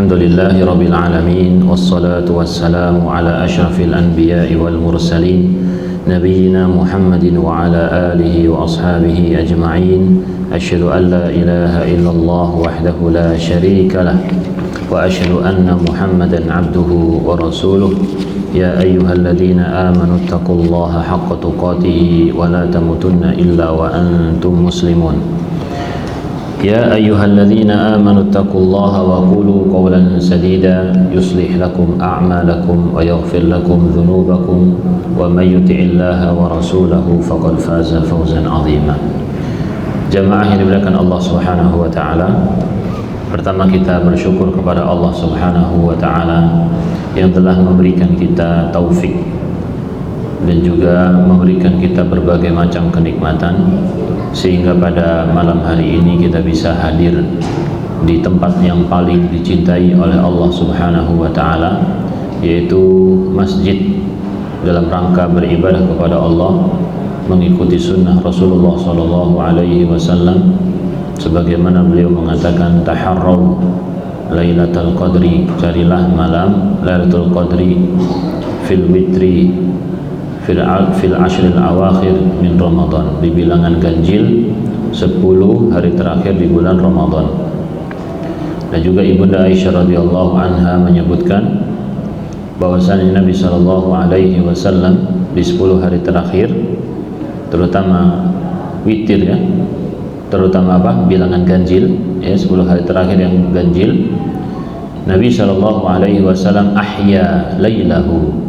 Alhamdulillahi Rabbil Alamin, wassalatu wassalamu ala ashrafil anbiya'i wal mursalin, nabiyyina Muhammadin wa ala alihi wa ashabihi ajma'in. Asyhadu an la ilaha illallah wahdahu la syarika lah, wa asyhadu anna Muhammadan abduhu wa rasuluh. Ya ayyuhalladzina amanu taqullaha haqqa tuqatih wa la tamutunna illa wa antum muslimun. يا أيها الذين آمنوا اتقوا الله وقولوا قولا سديدا يصلح لكم أعمالكم ويغفر لكم ذنوبكم ومن يطع الله ورسوله فقد فاز فوزا عظيما. Jamaah yang dimuliakan Allah Subhanahu wa taala, pertama kita bersyukur kepada Allah Subhanahu wa taala yang telah memberikan kita taufik dan juga memberikan kita berbagai macam kenikmatan sehingga pada malam hari ini kita bisa hadir di tempat yang paling dicintai oleh Allah Subhanahu wa taala, yaitu masjid, dalam rangka beribadah kepada Allah, mengikuti sunnah Rasulullah sallallahu alaihi wasallam sebagaimana beliau mengatakan, taharraw lailatul qadri, carilah malam lailatul qadri fil witri fil ashril awakhir min Ramadan, di bilangan ganjil 10 hari terakhir di bulan Ramadan. Dan juga Ibunda Aisyah radhiyallahu anha menyebutkan bahwasanya Nabi sallallahu alaihi wasallam di 10 hari terakhir, terutama witir ya, terutama apa? Bilangan ganjil ya, 10 hari terakhir yang ganjil, Nabi sallallahu alaihi wasallam ahya lailahu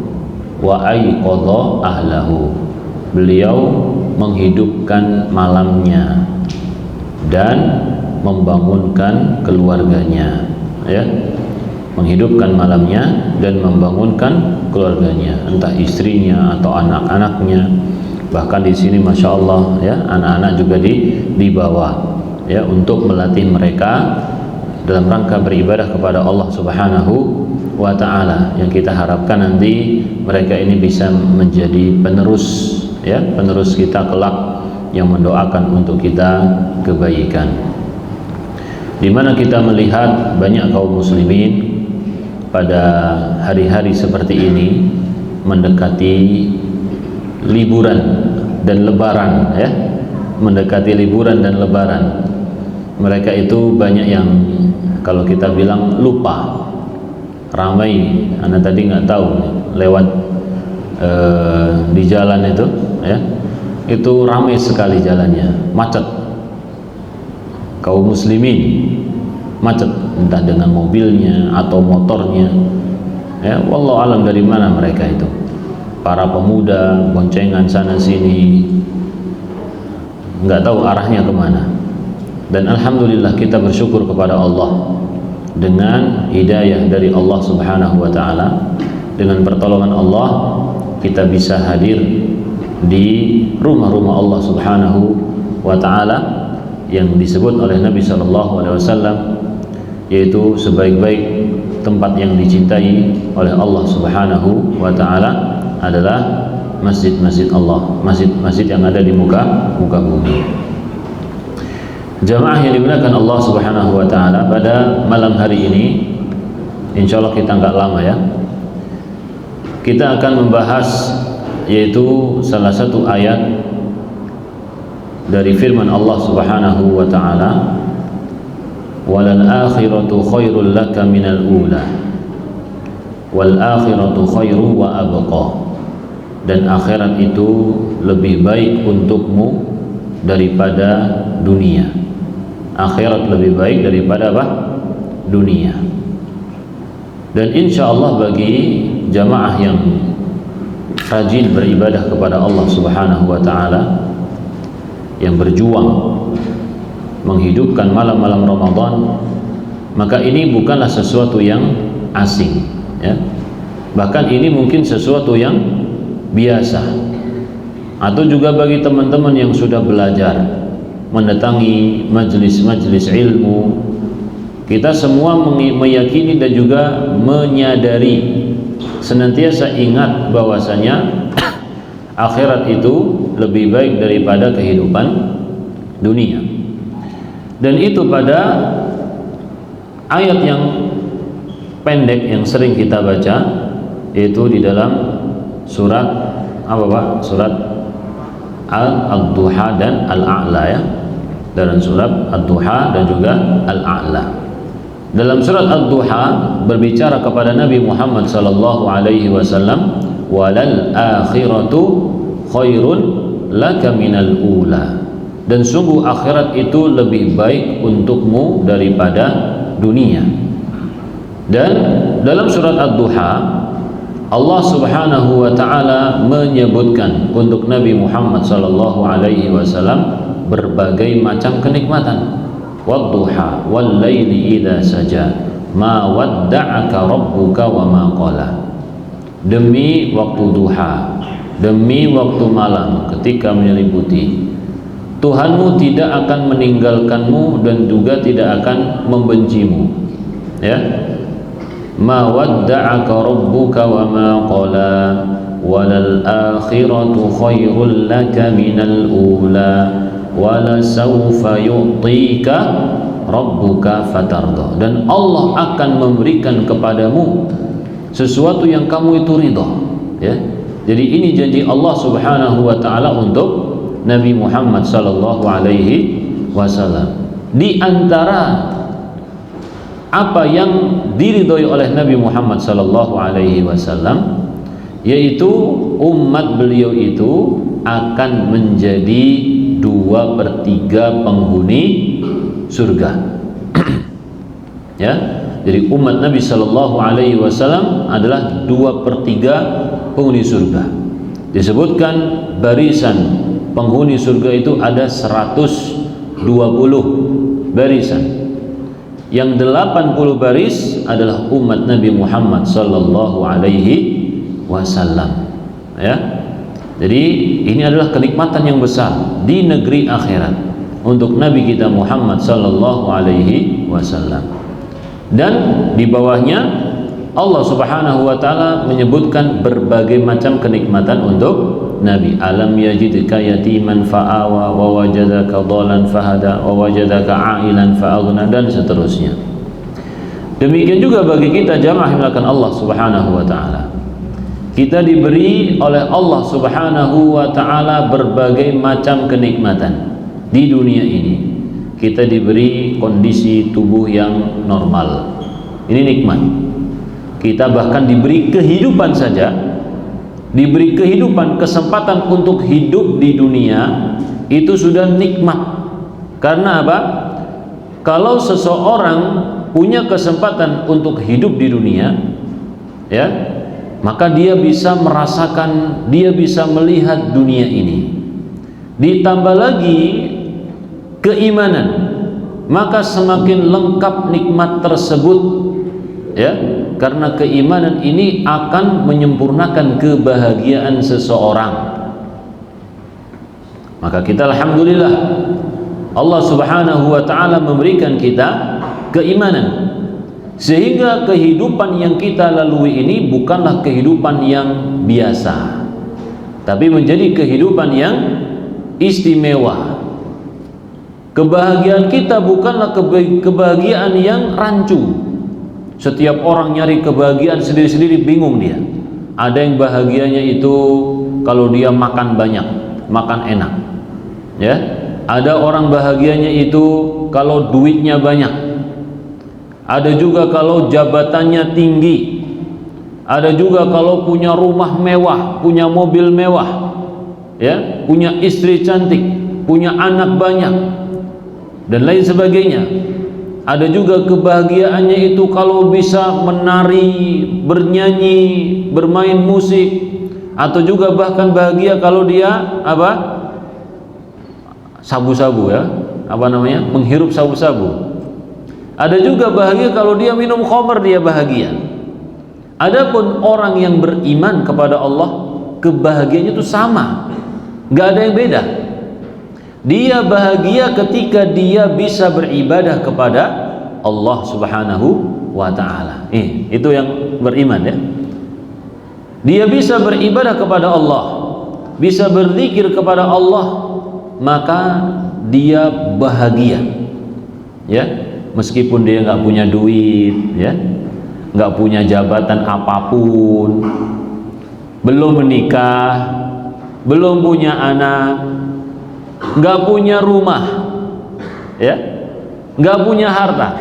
wa ayqadha ahlahu, beliau menghidupkan malamnya dan membangunkan keluarganya ya, menghidupkan malamnya dan membangunkan keluarganya, entah istrinya atau anak-anaknya. Bahkan di sini masya Allah ya, anak-anak juga dibawa ya, untuk melatih mereka dalam rangka beribadah kepada Allah Subhanahu wa ta'ala, yang kita harapkan nanti mereka ini bisa menjadi penerus ya, penerus kita kelak yang mendoakan untuk kita kebaikan. Di mana kita melihat banyak kaum muslimin pada hari-hari seperti ini mendekati liburan dan lebaran ya, mendekati liburan dan lebaran, mereka itu banyak yang kalau kita bilang lupa. Ramai, anak tadi nggak tahu lewat di jalan itu ramai sekali jalannya, macet. Kaum muslimin macet, entah dengan mobilnya atau motornya ya, wallahu alam dari mana mereka itu. Para pemuda boncengan sana sini, nggak tahu arahnya kemana. Dan alhamdulillah kita bersyukur kepada Allah, dengan hidayah dari Allah Subhanahu wa ta'ala, dengan pertolongan Allah, kita bisa hadir di rumah-rumah Allah Subhanahu wa ta'ala yang disebut oleh Nabi sallallahu alaihi wasallam, yaitu sebaik-baik tempat yang dicintai oleh Allah Subhanahu wa ta'ala adalah masjid-masjid Allah, masjid-masjid yang ada di muka bumi. Jamaah yang dimuliakan Allah Subhanahu wa ta'ala, pada malam hari ini insyaallah kita nggak lama ya, kita akan membahas yaitu salah satu ayat dari firman Allah Subhanahu wa ta'ala, walal akhiratu khairul laka minal ula wal akhiratu khairu wa abqa, dan akhirat itu lebih baik untukmu daripada dunia. Akhirat lebih baik daripada apa? Dunia. Dan insya Allah bagi jamaah yang rajin beribadah kepada Allah Subhanahu wa ta'ala, yang berjuang menghidupkan malam-malam Ramadan, maka ini bukanlah sesuatu yang asing ya. Bahkan ini mungkin sesuatu yang biasa. Atau juga bagi teman-teman yang sudah belajar mendatangi majelis-majelis ilmu, kita semua meyakini dan juga menyadari, senantiasa ingat bahwasanya akhirat itu lebih baik daripada kehidupan dunia. Dan itu pada ayat yang pendek yang sering kita baca yaitu di dalam surat apa Pak? Surat Ad-Duha dan Al-A'la ya. Dalam surat Ad-Duha dan juga Al-A'la. Dalam surat Ad-Duha berbicara kepada Nabi Muhammad sallallahu alaihi wasallam, walal akhiratu khairun laka minal ula. Dan sungguh akhirat itu lebih baik untukmu daripada dunia. Dan dalam surat Ad-Duha Allah Subhanahu wa taala menyebutkan untuk Nabi Muhammad sallallahu alaihi wasallam berbagai macam kenikmatan. Wadduha wal laili idza saja ma wadda'aka rabbuka wa ma qala. Demi waktu duha, demi waktu malam ketika menyelimuti, Tuhanmu tidak akan meninggalkanmu dan juga tidak akan membencimu. Ya. Ma wadda'aka rabbuka wa ma qala walal akhiratu khairul laka minal ula wala sawfa yu'tika rabbuka fatarda. Dan Allah akan memberikan kepadamu sesuatu yang kamu itu ridha. Ya. Jadi ini janji Allah Subhanahu wa taala untuk Nabi Muhammad sallallahu alaihi wasallam. Di antara apa yang diridhoi oleh Nabi Muhammad sallallahu alaihi wasallam yaitu umat beliau itu akan menjadi 2/3 penghuni surga. Ya, jadi umat Nabi sallallahu alaihi wasallam adalah 2/3 penghuni surga. Disebutkan barisan penghuni surga itu ada 120 barisan. Yang 80 baris adalah umat Nabi Muhammad sallallahu alaihi wasallam. Ya. Jadi ini adalah kenikmatan yang besar di negeri akhirat untuk Nabi kita Muhammad sallallahu alaihi wasallam. Dan di bawahnya Allah Subhanahu wa taala menyebutkan berbagai macam kenikmatan untuk Nabi. Alam yajidka yatiman fa'awa wa wajadaka dhalan fahada wa wajadaka a'ilan fa'aghna dan seterusnya. Demikian juga bagi kita jamaah yang melakukan Allah Subhanahu wa taala. Kita diberi oleh Allah Subhanahu wa taala berbagai macam kenikmatan di dunia ini. Kita diberi kondisi tubuh yang normal. Ini nikmat. Kita bahkan diberi kehidupan saja, diberi kehidupan, kesempatan untuk hidup di dunia itu sudah nikmat. Karena apa? Kalau seseorang punya kesempatan untuk hidup di dunia, ya, maka dia bisa merasakan, dia bisa melihat dunia ini. Ditambah lagi keimanan, maka semakin lengkap nikmat tersebut, ya. Karena keimanan ini akan menyempurnakan kebahagiaan seseorang. Maka kita alhamdulillah Allah Subhanahu wa taala memberikan kita keimanan, sehingga kehidupan yang kita lalui ini bukanlah kehidupan yang biasa, tapi menjadi kehidupan yang istimewa. Kebahagiaan kita bukanlah kebahagiaan yang rancu. Setiap orang nyari kebahagiaan sendiri-sendiri, bingung dia. Ada yang bahagianya itu kalau dia makan banyak, makan enak, ya. Ada orang bahagianya itu kalau duitnya banyak. Ada juga kalau jabatannya tinggi. Ada juga kalau punya rumah mewah, punya mobil mewah, ya, punya istri cantik, punya anak banyak, dan lain sebagainya. Ada juga kebahagiaannya itu kalau bisa menari, bernyanyi, bermain musik, atau juga bahkan bahagia kalau dia apa? Sabu-sabu, ya. Apa namanya? Menghirup sabu-sabu. Ada juga bahagia kalau dia minum khamr, dia bahagia. Adapun orang yang beriman kepada Allah, kebahagiaannya itu sama. Enggak ada yang beda. Dia bahagia ketika dia bisa beribadah kepada Allah Subhanahu wa ta'ala. Itu yang beriman, ya. Dia bisa beribadah kepada Allah, bisa berzikir kepada Allah, maka dia bahagia, ya. Meskipun dia nggak punya duit, ya. nggak punya jabatan apapun, belum menikah, belum punya anak, nggak punya rumah, ya, nggak punya harta,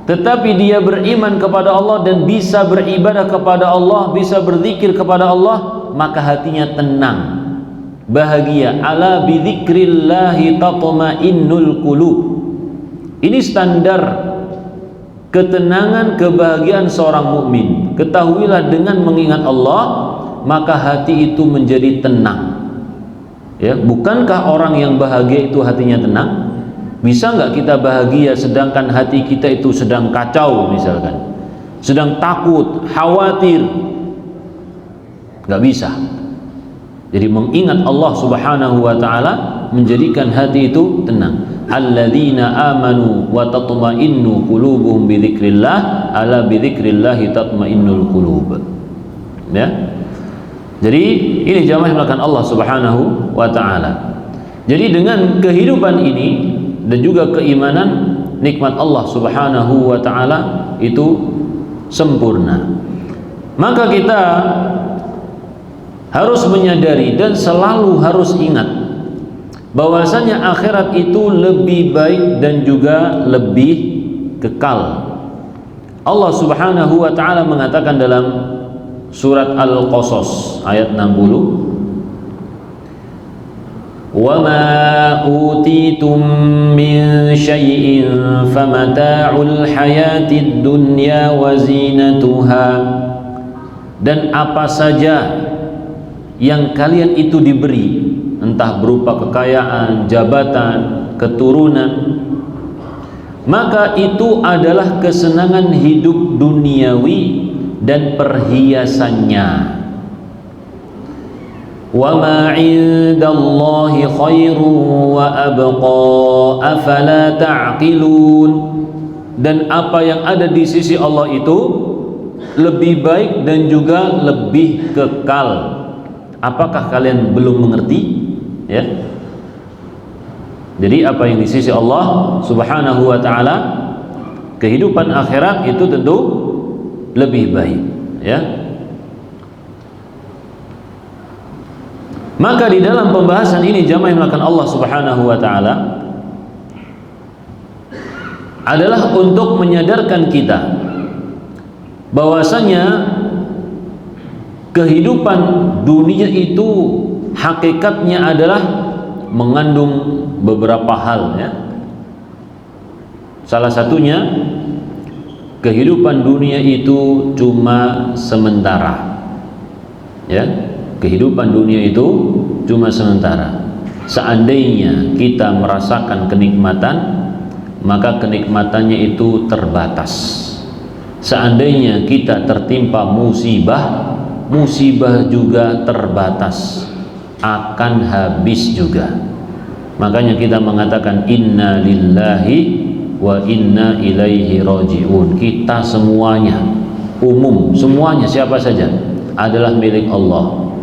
tetapi dia beriman kepada Allah dan bisa beribadah kepada Allah, bisa berzikir kepada Allah, maka hatinya tenang, bahagia. Ala bidzikrillahi tatma'innul qulub. Ini standar ketenangan, kebahagiaan seorang mukmin. Ketahuilah, dengan mengingat Allah maka hati itu menjadi tenang. Ya, bukankah orang yang bahagia itu hatinya tenang? Bisa nggak kita bahagia sedangkan hati kita itu sedang kacau, misalkan sedang takut, khawatir? Nggak bisa. Jadi mengingat Allah Subhanahu wa ta'ala menjadikan hati itu tenang. Alladzina amanu wa tatma'innu qulubuhum bi dzikrillah, ala bi dzikrillah tatma'innul qulub. Ya. Jadi ini jamaah yang melakukan Allah Subhanahu wa ta'ala. Jadi dengan kehidupan ini dan juga keimanan, nikmat Allah Subhanahu wa ta'ala itu sempurna. Maka kita harus menyadari dan selalu harus ingat bahwasanya akhirat itu lebih baik dan juga lebih kekal. Allah Subhanahu wa ta'ala mengatakan dalam surat Al-Qasas ayat 60, wa ma utitum min syai'in famata'ul hayatid dunya wa zinatuha. Dan apa saja yang kalian itu diberi, entah berupa kekayaan, jabatan, keturunan, maka itu adalah kesenangan hidup duniawi dan perhiasannya. Wa ma 'indallahi khairun wa abqa afala ta'qilun. Dan apa yang ada di sisi Allah itu lebih baik dan juga lebih kekal. Apakah kalian belum mengerti? Ya. Jadi apa yang di sisi Allah Subhanahu wa ta'ala, kehidupan akhirat itu tentu lebih baik, ya. Maka di dalam pembahasan ini jamaah yang melakukan Allah Subhanahu wa ta'ala adalah untuk menyadarkan kita bahwasanya kehidupan dunia itu hakikatnya adalah mengandung beberapa hal, ya. Salah satunya, kehidupan dunia itu cuma sementara, ya. Kehidupan dunia itu cuma sementara. Seandainya kita merasakan kenikmatan, maka kenikmatannya itu terbatas. Seandainya kita tertimpa musibah, musibah juga terbatas, akan habis juga. Makanya kita mengatakan inna lillahi wa inna ilaihi raji'un. Kita semuanya umum, semuanya siapa saja adalah milik Allah,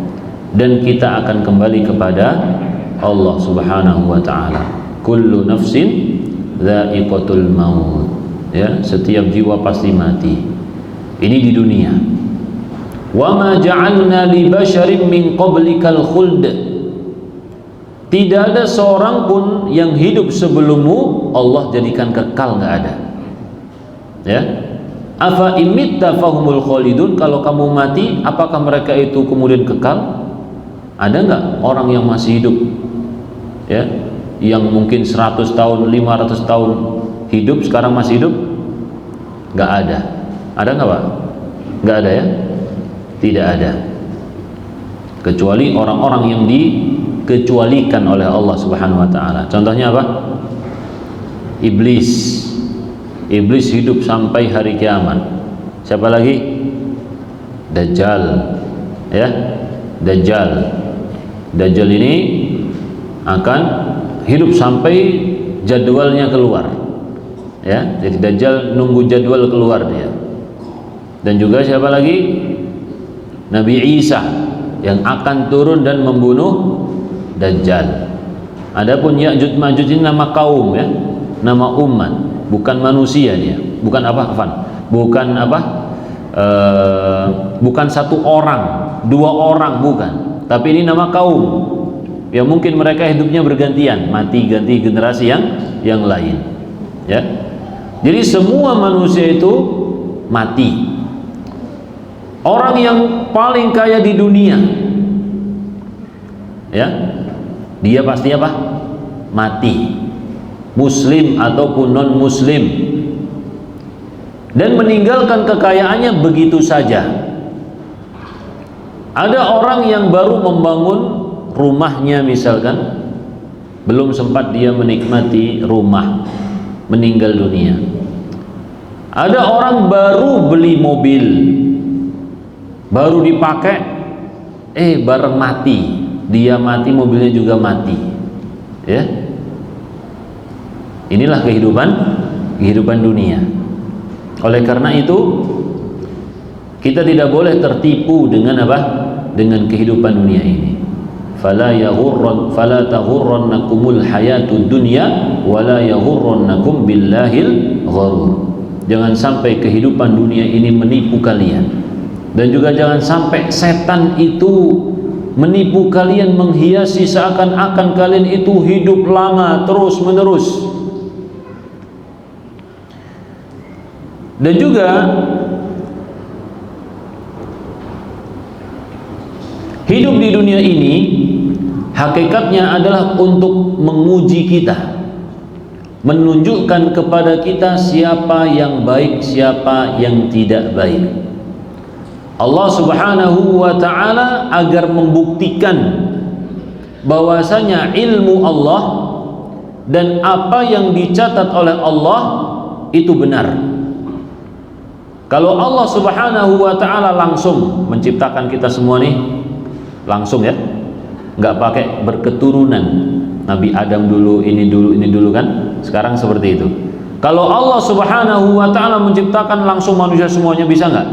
dan kita akan kembali kepada Allah Subhanahu wa ta'ala. Kullu nafsin dha'iqatul maut, ya, setiap jiwa pasti mati. Ini di dunia. Wa ma ja'alna li basharin min qablikal khuld. Tidak ada seorang pun yang hidup sebelummu Allah jadikan kekal, nggak ada. Ya. Afa imitta fahumul khalidun. Kalau kamu mati, apakah mereka itu kemudian kekal? Ada nggak orang yang masih hidup, ya, yang mungkin 100 tahun, 500 tahun hidup, sekarang masih hidup? Nggak ada. Ada nggak, Pak? Nggak ada, ya. Tidak ada, kecuali orang-orang yang dikecualikan oleh Allah Subhanahu wa ta'ala. Contohnya apa? Iblis. Iblis hidup sampai hari kiamat. Siapa lagi? Dajjal, ya. Dajjal ini akan hidup sampai jadwalnya keluar, ya. Jadi Dajjal nunggu jadwal keluar dia. Dan juga siapa lagi? Nabi Isa yang akan turun dan membunuh Dajjal. Adapun Ya'juj Ma'juj ini nama kaum, ya, nama umat, bukan manusia dia, bukan apa, bukan apa, bukan satu orang, dua orang, bukan, tapi ini nama kaum. Ya mungkin mereka hidupnya bergantian, mati ganti generasi yang lain. Ya, jadi semua manusia itu mati. Orang yang paling kaya di dunia, ya, dia pasti apa? Mati. Muslim ataupun non muslim, dan meninggalkan kekayaannya begitu saja. Ada orang yang baru membangun rumahnya misalkan, belum sempat dia menikmati rumah, meninggal dunia. Ada orang baru beli mobil, baru dipakai, bareng mati, dia mati, mobilnya juga mati. Ya, inilah kehidupan dunia. Oleh karena itu kita tidak boleh tertipu dengan apa? Dengan kehidupan dunia ini. Fala taghurrannakumul hayatud dunya wala yaghurrannakum billahil gharur. Jangan sampai kehidupan dunia ini menipu kalian, dan juga jangan sampai setan itu menipu kalian, menghiasi seakan-akan kalian itu hidup lama terus menerus. Dan juga hidup di dunia ini hakikatnya adalah untuk menguji kita, menunjukkan kepada kita siapa yang baik, siapa yang tidak baik. Allah Subhanahu wa ta'ala agar membuktikan bahwasanya ilmu Allah dan apa yang dicatat oleh Allah itu benar. Kalau Allah Subhanahu wa ta'ala langsung menciptakan kita semua nih, langsung ya, nggak pakai berketurunan, Nabi Adam dulu, ini dulu kan, sekarang seperti itu. Kalau Allah Subhanahu wa ta'ala menciptakan langsung manusia semuanya, bisa nggak?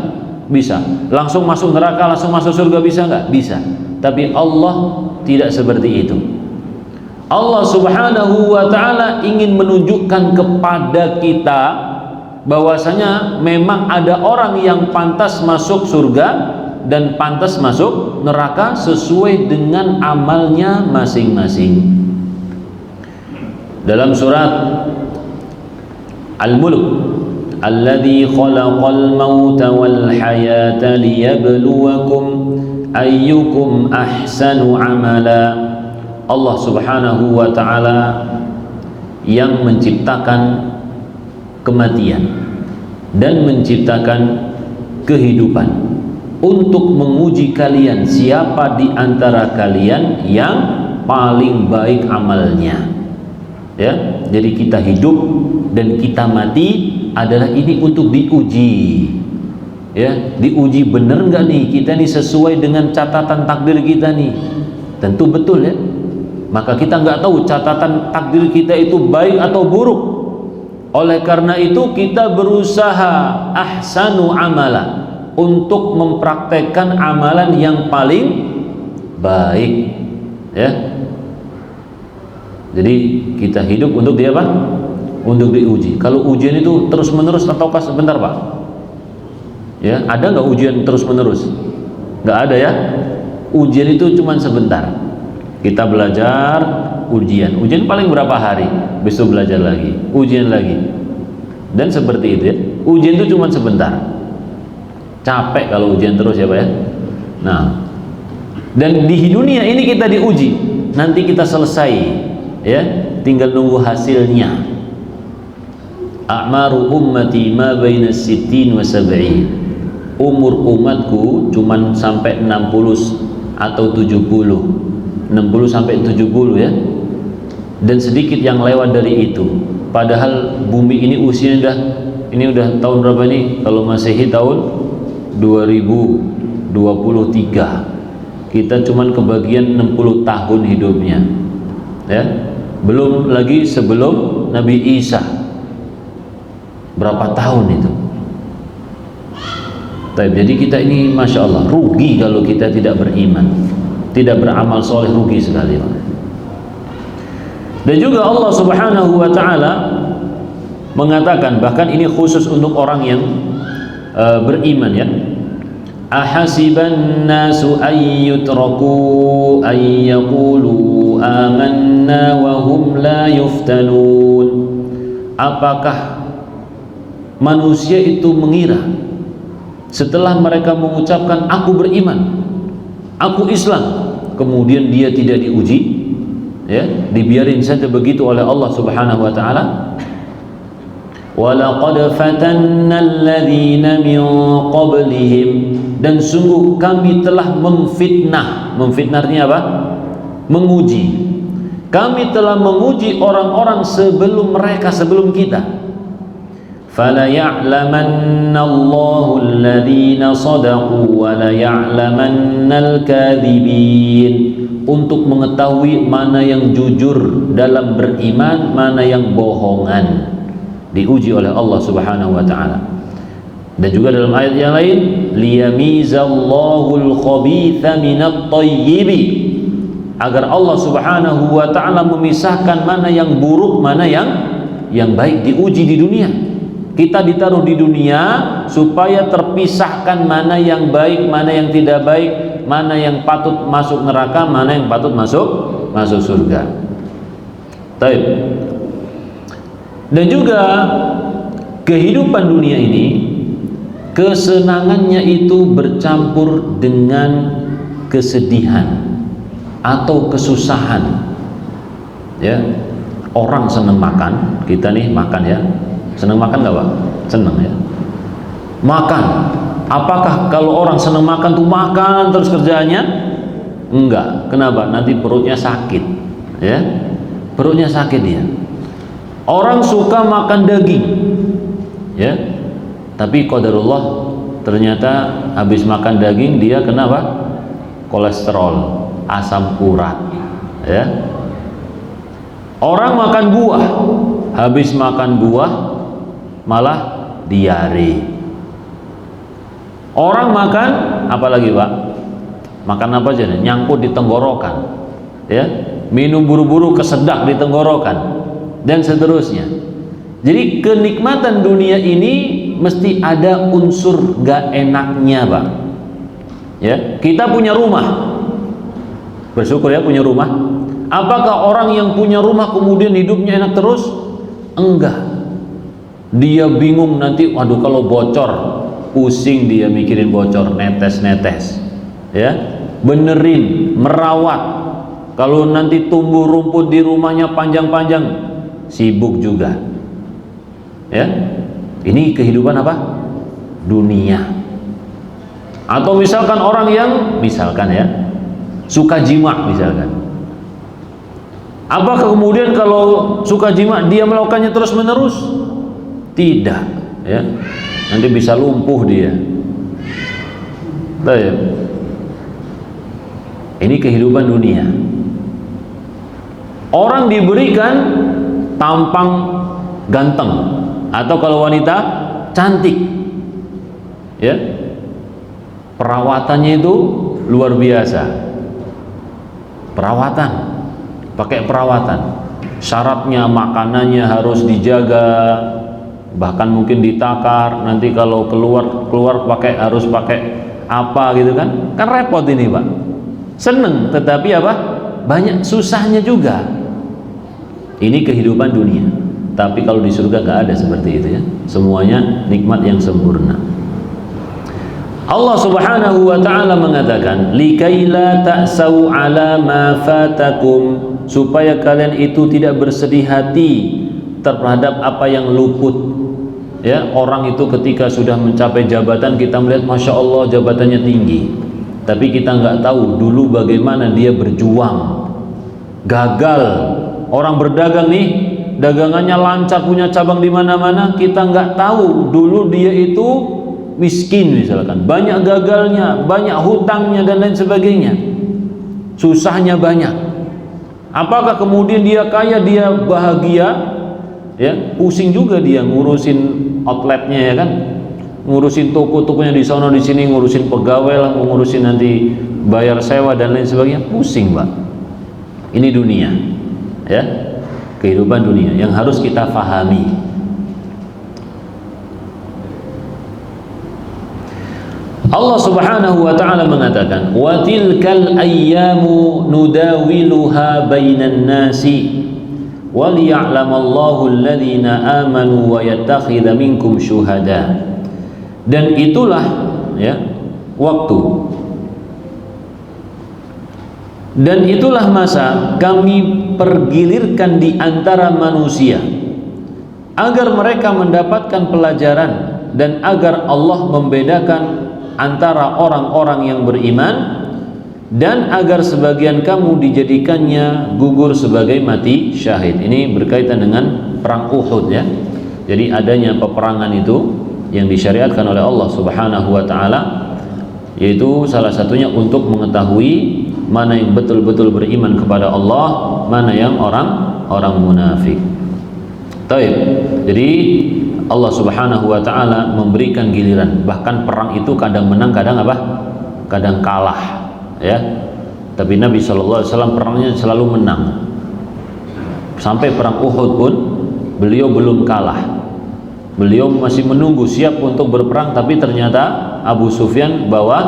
Bisa. Langsung masuk neraka, langsung masuk surga, bisa nggak? Bisa. Tapi Allah tidak seperti itu. Allah Subhanahu wa ta'ala ingin menunjukkan kepada kita bahwasanya memang ada orang yang pantas masuk surga dan pantas masuk neraka sesuai dengan amalnya masing-masing. Dalam surat Al-Mulk, alladzi khalaqal mauta wal hayata liyabluwakum ayyukum ahsanu amala. Allah Subhanahu wa ta'ala yang menciptakan kematian dan menciptakan kehidupan untuk menguji kalian siapa di antara kalian yang paling baik amalnya. Ya, jadi kita hidup dan kita mati adalah ini untuk diuji. Ya, diuji bener nggak nih kita nih sesuai dengan catatan takdir kita nih. Tentu betul ya. Maka kita nggak tahu catatan takdir kita itu baik atau buruk. Oleh karena itu kita berusaha ahsanu amala untuk mempraktekkan amalan yang paling baik, ya. Jadi kita hidup untuk dia apa? Untuk diuji. Kalau ujian itu terus menerus ataukah sebentar, Pak? Ya, ada nggak ujian terus menerus? Nggak ada ya. Ujian itu cuma sebentar. Kita belajar, ujian paling berapa hari, besok belajar lagi, ujian lagi, dan seperti itu ya. Ujian itu cuma sebentar, capek kalau ujian terus ya Pak ya. Nah, dan di dunia ini kita diuji, nanti kita selesai ya, tinggal nunggu hasilnya. A'maru ummati ma baina sittin wa sab'in. Umur umatku cuma sampai 60 atau 70, 60 sampai 70 ya, dan sedikit yang lewat dari itu. Padahal bumi ini usianya udah tahun berapa nih? Kalau Masehi tahun 2023. Kita cuman kebagian 60 tahun hidupnya ya, belum lagi sebelum Nabi Isa berapa tahun itu. Jadi kita ini Masya Allah rugi kalau kita tidak beriman, tidak beramal soleh, rugi sekali. Dan juga Allah Subhanahu wa ta'ala mengatakan, bahkan ini khusus untuk orang yang beriman ya. Ahasiban nasu ay yutraku ay yaqulu amanna wa hum la yuftanun. Apakah manusia itu mengira setelah mereka mengucapkan aku beriman, aku Islam, kemudian dia tidak diuji, ya, dibiarin saja begitu oleh Allah Subhanahu wa taala. Walaqad fatanna alladhina min qablihim, dan sungguh kami telah memfitnah. Memfitnah artinya apa? Menguji. Kami telah menguji orang-orang sebelum mereka, sebelum kita. Fala ya'lamanna Allahu alladhina sadaqu wa la ya'lamanna al-kadhibin. Untuk mengetahui mana yang jujur dalam beriman, mana yang bohongan, diuji oleh Allah Subhanahu wa taala. Dan juga dalam ayat yang lain, liyamizallahu al-khabitha minat thayyibi, agar Allah Subhanahu wa taala memisahkan mana yang buruk, mana yang baik. Diuji di dunia. Kita ditaruh di dunia supaya terpisahkan mana yang baik, mana yang tidak baik, mana yang patut masuk neraka, mana yang patut masuk surga. Baik. Dan juga kehidupan dunia ini, kesenangannya itu bercampur dengan kesedihan atau kesusahan. Ya, orang senang makan, kita nih makan ya, senang makan nggak Pak? Senang ya. Makan. Apakah kalau orang senang makan tuh makan terus kerjaannya? Enggak. Kenapa? Nanti perutnya sakit. Ya, perutnya sakit dia. Orang suka makan daging, ya, tapi qadarullah ternyata habis makan daging dia kenapa? Kolesterol, asam urat, ya. Orang makan buah, habis makan buah malah diare. Orang makan apa lagi Pak? Makan apa aja nih? Nyangkut di tenggorokan, ya. Minum buru-buru kesedak di tenggorokan, dan seterusnya. Jadi kenikmatan dunia ini mesti ada unsur gak enaknya Pak. Ya, kita punya rumah, bersyukur ya punya rumah. Apakah orang yang punya rumah kemudian hidupnya enak terus? Enggak. Dia bingung nanti, waduh kalau bocor, pusing dia mikirin bocor, netes-netes, ya, benerin, merawat. Kalau nanti tumbuh rumput di rumahnya panjang-panjang, sibuk juga, ya. Ini kehidupan apa? Dunia. Atau misalkan orang yang misalkan ya suka jima misalkan, apakah kemudian kalau suka jima dia melakukannya terus menerus? Tidak, ya. Nanti bisa lumpuh dia. Baik. Ini kehidupan dunia. Orang diberikan tampang ganteng, atau kalau wanita cantik, ya, perawatannya itu luar biasa. Perawatan, pakai perawatan. Syaratnya makanannya harus dijaga, bahkan mungkin ditakar. Nanti kalau keluar harus pakai apa gitu kan? Kan repot ini Pak. Seneng, tetapi apa? Banyak susahnya juga. Ini kehidupan dunia. Tapi kalau di surga nggak ada seperti itu ya. Semuanya nikmat yang sempurna. Allah Subhanahu wa taala mengatakan, likaila ta'sau 'ala ma fatakum, supaya kalian itu tidak bersedih hati terhadap apa yang luput. Ya, orang itu ketika sudah mencapai jabatan, kita melihat Masya Allah jabatannya tinggi, tapi kita nggak tahu dulu bagaimana dia berjuang, gagal. Orang berdagang nih, dagangannya lancar, punya cabang di mana-mana, kita nggak tahu dulu dia itu miskin misalkan, banyak gagalnya, banyak hutangnya dan lain sebagainya, susahnya banyak. Apakah kemudian dia kaya, dia bahagia? Ya, pusing juga dia ngurusin outletnya ya kan, ngurusin toko-tokonya di sana di sini, ngurusin pegawai lah, ngurusin nanti bayar sewa dan lain sebagainya, pusing Pak. Ini dunia, ya, kehidupan dunia yang harus kita fahami. Allah Subhanahu wa taala mengatakan, "Wa tilkal ayyamu nudawiluha bainan nasi wa liya'lamallahu alladhina amanu wa yattakhidha minkum syuhada." Dan itulah ya waktu, dan itulah masa kami pergilirkan di antara manusia agar mereka mendapatkan pelajaran dan agar Allah membedakan antara orang-orang yang beriman, dan agar sebagian kamu dijadikannya gugur sebagai mati syahid. Ini berkaitan dengan perang Uhud ya. Jadi adanya peperangan itu yang disyariatkan oleh Allah Subhanahu wa taala, yaitu salah satunya untuk mengetahui mana yang betul-betul beriman kepada Allah, mana yang orang munafik. Taib. Jadi Allah Subhanahu wa taala memberikan giliran. Bahkan perang itu kadang menang, kadang apa? Kadang kalah, ya. Tapi Nabi sallallahu alaihi wasallam perangnya selalu menang. Sampai perang Uhud pun beliau belum kalah. Beliau masih menunggu siap untuk berperang, tapi ternyata Abu Sufyan bawa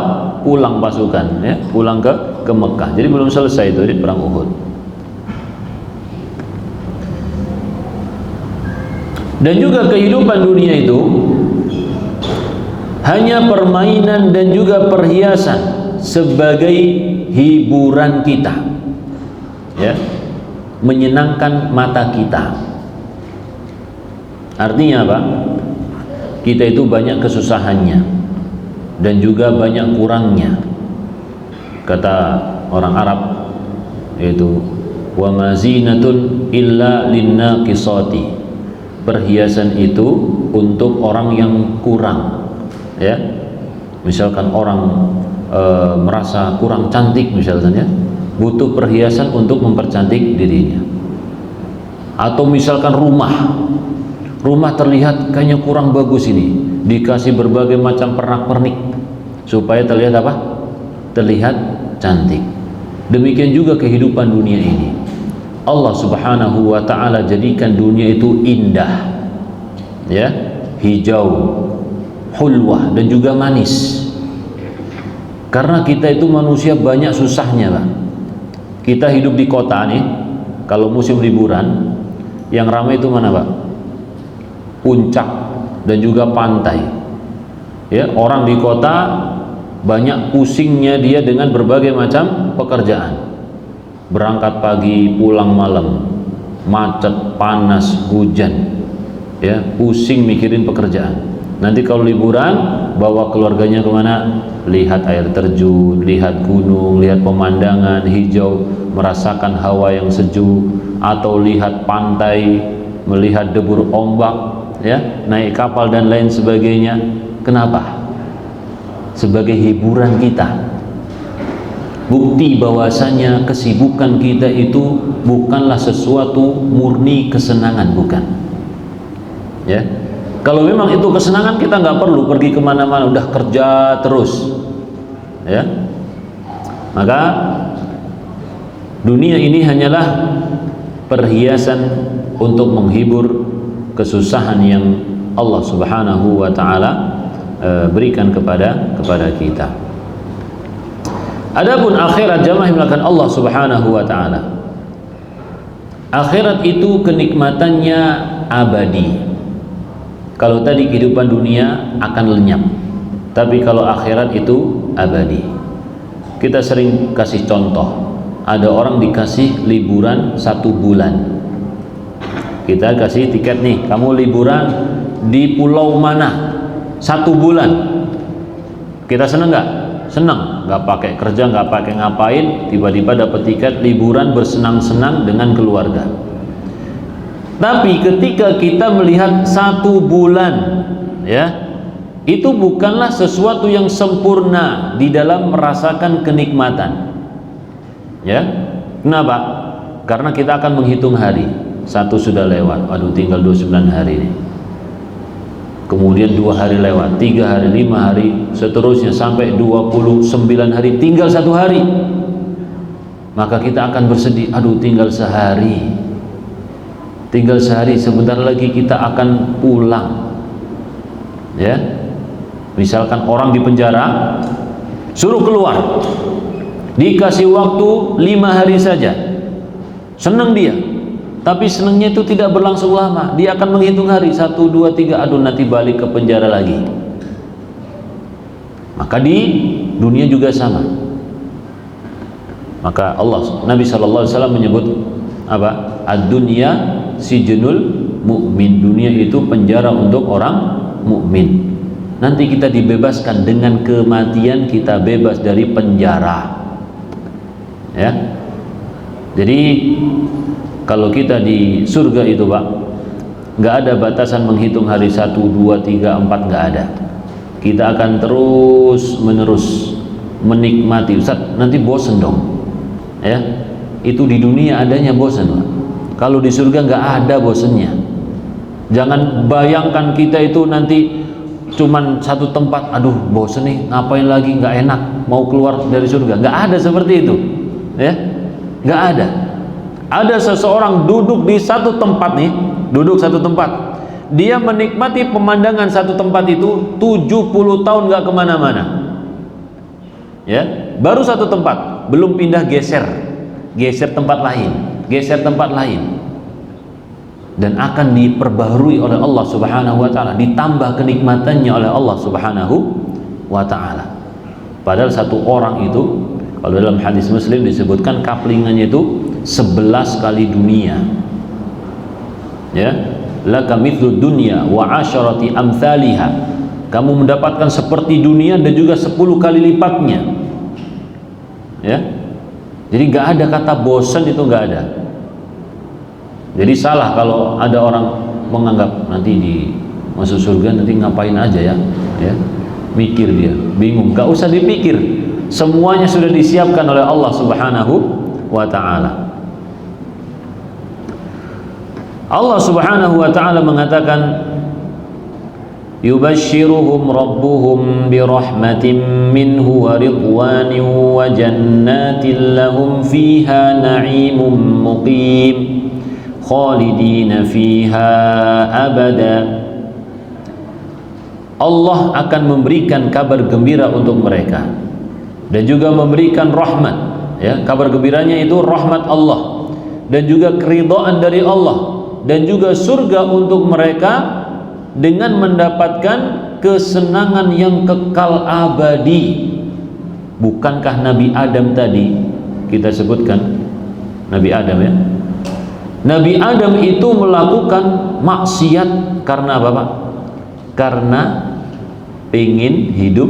pulang pasukan, ya, pulang ke Mekah. Jadi belum selesai itu di perang Uhud. Dan juga kehidupan dunia itu hanya permainan dan juga perhiasan sebagai hiburan kita, ya, menyenangkan mata kita. Artinya apa? Kita itu banyak kesusahannya dan juga banyak kurangnya. Kata orang Arab, yaitu wa mazinatun illa linnaqisati. Perhiasan itu untuk orang yang kurang, ya. Misalkan orang merasa kurang cantik misalnya, butuh perhiasan untuk mempercantik dirinya. Atau misalkan rumah terlihat kayaknya kurang bagus, ini dikasih berbagai macam pernak-pernik supaya terlihat apa? Terlihat cantik. Demikian juga kehidupan dunia ini. Allah Subhanahu wa taala jadikan dunia itu indah, ya, hijau, hulwah, dan juga manis. Karena kita itu manusia banyak susahnya, Pak. Kita hidup di kota nih, kalau musim liburan yang ramai itu mana, Pak? Puncak dan juga pantai. Ya, orang di kota banyak pusingnya dia dengan berbagai macam pekerjaan. Berangkat pagi, pulang malam, macet, panas, hujan, ya, pusing mikirin pekerjaan. Nanti kalau liburan bawa keluarganya kemana? Lihat air terjun, lihat gunung, lihat pemandangan hijau, merasakan hawa yang sejuk, atau lihat pantai, melihat debur ombak, ya, naik kapal dan lain sebagainya. Kenapa? Sebagai hiburan kita. Bukti bahwasanya kesibukan kita itu bukanlah sesuatu murni kesenangan, bukan. Ya, kalau memang itu kesenangan kita nggak perlu pergi kemana-mana, udah kerja terus. Ya, maka dunia ini hanyalah perhiasan untuk menghibur kesusahan yang Allah Subhanahu wa taala berikan kepada kita. Adapun akhirat, jamaah dimulakan Allah Subhanahu wa taala, akhirat itu kenikmatannya abadi. Kalau tadi kehidupan dunia akan lenyap, tapi kalau akhirat itu abadi. Kita sering kasih contoh, ada orang dikasih liburan 1 bulan. Kita kasih tiket nih, kamu liburan di pulau mana 1 bulan. Kita senang nggak? Senang, nggak pakai kerja, nggak pakai ngapain, tiba-tiba dapat tiket liburan bersenang-senang dengan keluarga. Tapi ketika kita melihat 1 bulan, ya, itu bukanlah sesuatu yang sempurna di dalam merasakan kenikmatan. Ya, kenapa? Karena kita akan menghitung hari. 1 sudah lewat, aduh tinggal 29 hari nih. Kemudian 2 hari lewat, 3 hari, 5 hari, seterusnya sampai 29 hari, tinggal 1 hari. Maka kita akan bersedih, aduh tinggal sehari. Tinggal sehari, sebentar lagi kita akan pulang. Ya. Misalkan orang di penjara, suruh keluar, dikasih waktu 5 hari saja, senang dia, tapi senangnya itu tidak berlangsung lama. Dia akan menghitung hari, 1, 2, 3, aduh nanti balik ke penjara lagi. Maka di dunia juga sama. Maka Nabi SAW menyebut apa? Ad-dunya sijnul mu'min. Dunia itu penjara untuk orang mukmin. Nanti kita dibebaskan dengan kematian, kita bebas dari penjara. Ya. Jadi kalau kita di surga itu, Pak, nggak ada batasan menghitung hari 1, 2, 3, 4, nggak ada. Kita akan terus menerus menikmati. Ustaz, nanti bosen dong. Ya. Itu di dunia adanya bosen, Pak. Kalau di surga nggak ada bosennya. Jangan bayangkan kita itu nanti cuman satu tempat, aduh bosen nih, ngapain lagi, nggak enak, mau keluar dari surga. Nggak ada seperti itu, ya, nggak ada. Ada seseorang duduk di satu tempat nih, duduk satu tempat, dia menikmati pemandangan satu tempat itu 70 tahun nggak kemana-mana, ya, baru satu tempat, belum pindah geser tempat lain, geser tempat lain. Dan akan diperbaharui oleh Allah Subhanahu wa ta'ala, ditambah kenikmatannya oleh Allah Subhanahu wa ta'ala. Padahal satu orang itu, kalau dalam hadis Muslim disebutkan kaplingannya itu 11 kali dunia. Ya, laka mithlu dunya wa asyarati amthaliha. Kamu mendapatkan seperti dunia dan juga 10 kali lipatnya. Ya. Jadi nggak ada kata bosan, itu nggak ada. Jadi salah kalau ada orang menganggap nanti di masuk surga nanti ngapain aja ya, ya, mikir dia, bingung. Gak usah dipikir, semuanya sudah disiapkan oleh Allah Subhanahu wa ta'ala. Allah Subhanahu wa ta'ala mengatakan, yubashshiruhum rabbuhum birahmatin minhu wa ridwanin wa jannatin lahum fiha na'imun muqim khalidina fiha abada. Allah akan memberikan kabar gembira untuk mereka dan juga memberikan rahmat, ya, kabar gembiranya itu rahmat Allah dan juga keridhaan dari Allah dan juga surga untuk mereka dengan mendapatkan kesenangan yang kekal abadi. Bukankah Nabi Adam tadi kita sebutkan, Nabi Adam, ya, Nabi Adam itu melakukan maksiat karena apa, Pak? Karena ingin hidup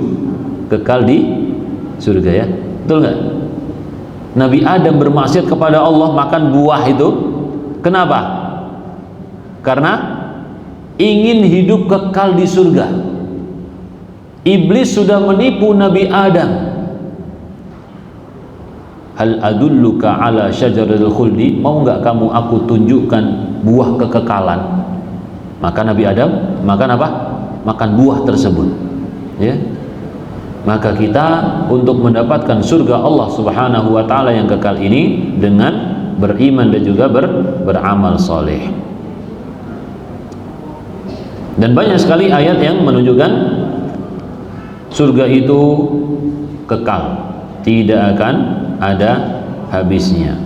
kekal di surga, ya, betul nggak? Nabi Adam bermaksiat kepada Allah, makan buah itu, kenapa? Karena ingin hidup kekal di surga. Iblis sudah menipu Nabi Adam. Hal adulluka ala syajaratil khuldi, mau nggak kamu aku tunjukkan buah kekekalan? Maka Nabi Adam makan apa? Makan buah tersebut, ya. Maka kita untuk mendapatkan surga Allah Subhanahu wa ta'ala yang kekal ini dengan beriman dan juga beramal soleh. Dan banyak sekali ayat yang menunjukkan surga itu kekal, tidak akan ada habisnya.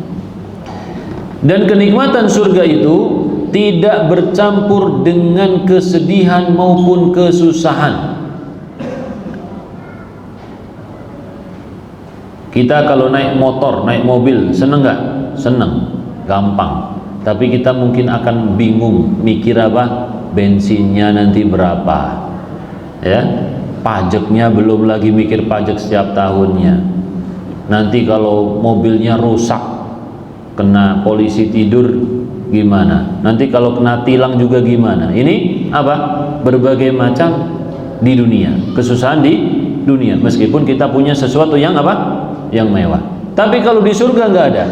Dan kenikmatan surga itu tidak bercampur dengan kesedihan maupun kesusahan. Kita kalau naik motor, naik mobil, seneng nggak? Seneng, gampang. Tapi kita mungkin akan bingung, mikir apa? Bensinnya nanti berapa, ya, pajaknya belum lagi mikir pajak setiap tahunnya. Nanti kalau mobilnya rusak, kena polisi tidur gimana? Nanti kalau kena tilang juga gimana? Ini apa? Berbagai macam di dunia, kesusahan di dunia. Meskipun kita punya sesuatu yang apa? Yang mewah. Tapi kalau di surga nggak ada.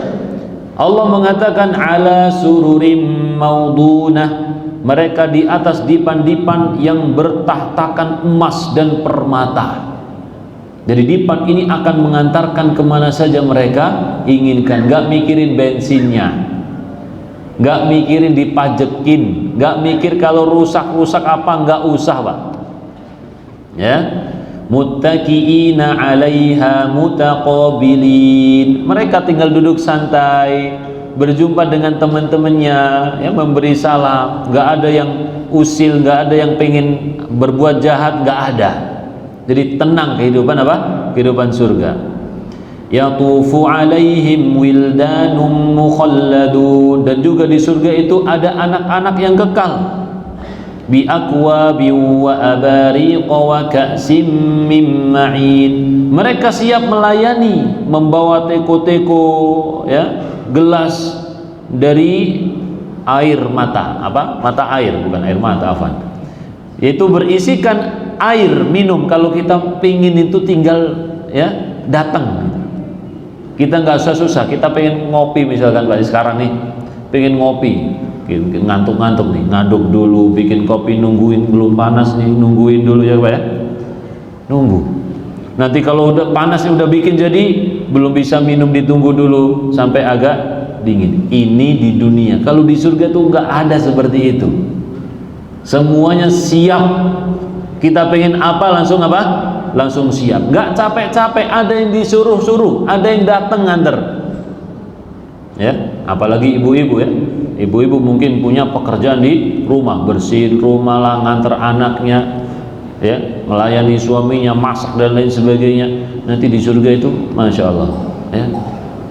Allah mengatakan ala sururim maudunah. Mereka di atas dipan-dipan yang bertahtakan emas dan permata. Jadi dipan ini akan mengantarkan kemana saja mereka inginkan. Gak mikirin bensinnya, gak mikirin dipajekin, gak mikir kalau rusak-rusak apa, gak usah, Pak, ya. muttaqiina 'alaiha mutaqabilin. Mereka tinggal duduk santai, berjumpa dengan teman-temannya, ya, memberi salam, nggak ada yang usil, nggak ada yang pengen berbuat jahat, nggak ada. Jadi tenang kehidupan apa? Kehidupan surga. Yatufu 'alaihim wildanum mukhalladun, dan juga di surga itu ada anak-anak yang kekal. Bi akwabi wa abariqa wa ka'sim min ma'in. Mereka siap melayani, membawa teko-teko, ya, gelas dari air mata, apa? Mata air, bukan air mata, afan. Yaitu berisikan air minum. Kalau kita pingin itu tinggal, ya, datang. Kita nggak usah susah. Kita pengen ngopi misalkan Pak, sekarang nih pengen ngopi, ngantuk-ngantuk nih, ngaduk dulu, bikin kopi, nungguin, belum panas nih, nungguin dulu ya Pak ya, nunggu. Nanti kalau udah panasnya udah bikin jadi, belum bisa minum, ditunggu dulu sampai agak dingin. Ini di dunia. Kalau di surga tuh nggak ada seperti itu. Semuanya siap. Kita pengen apa langsung apa? Langsung siap. Nggak capek-capek. Ada yang disuruh-suruh, ada yang datang nganter. Ya, apalagi ibu-ibu ya. Ibu-ibu mungkin punya pekerjaan di rumah, bersihin rumah lah, nganter anaknya, ya, melayani suaminya, masak dan lain sebagainya. Nanti di surga itu, masya Allah, ya,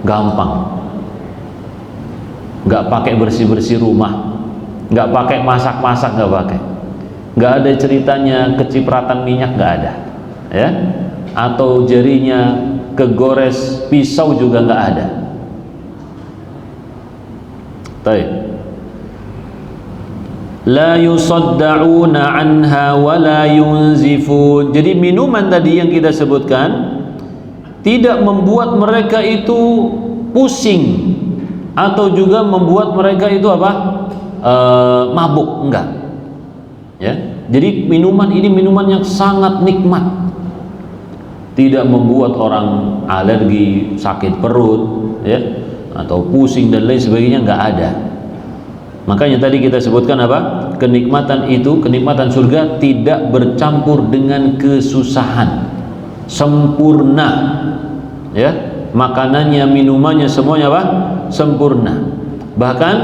gampang. Nggak pakai bersih-bersih rumah, nggak pakai masak-masak, nggak pakai. Nggak ada ceritanya kecipratan minyak, nggak ada, ya, atau jarinya kegores pisau juga nggak ada. Baik. La yusadda'una anha wa la yunzifun. Jadi minuman tadi yang kita sebutkan tidak membuat mereka itu pusing atau juga membuat mereka itu apa? Mabuk, enggak. Ya. Jadi minuman ini minuman yang sangat nikmat. Tidak membuat orang alergi, sakit perut, ya, atau pusing dan lain sebagainya, enggak ada. Makanya tadi kita sebutkan apa? Kenikmatan itu, kenikmatan surga tidak bercampur dengan kesusahan. Sempurna. Ya, makanannya, minumannya semuanya apa? Sempurna. Bahkan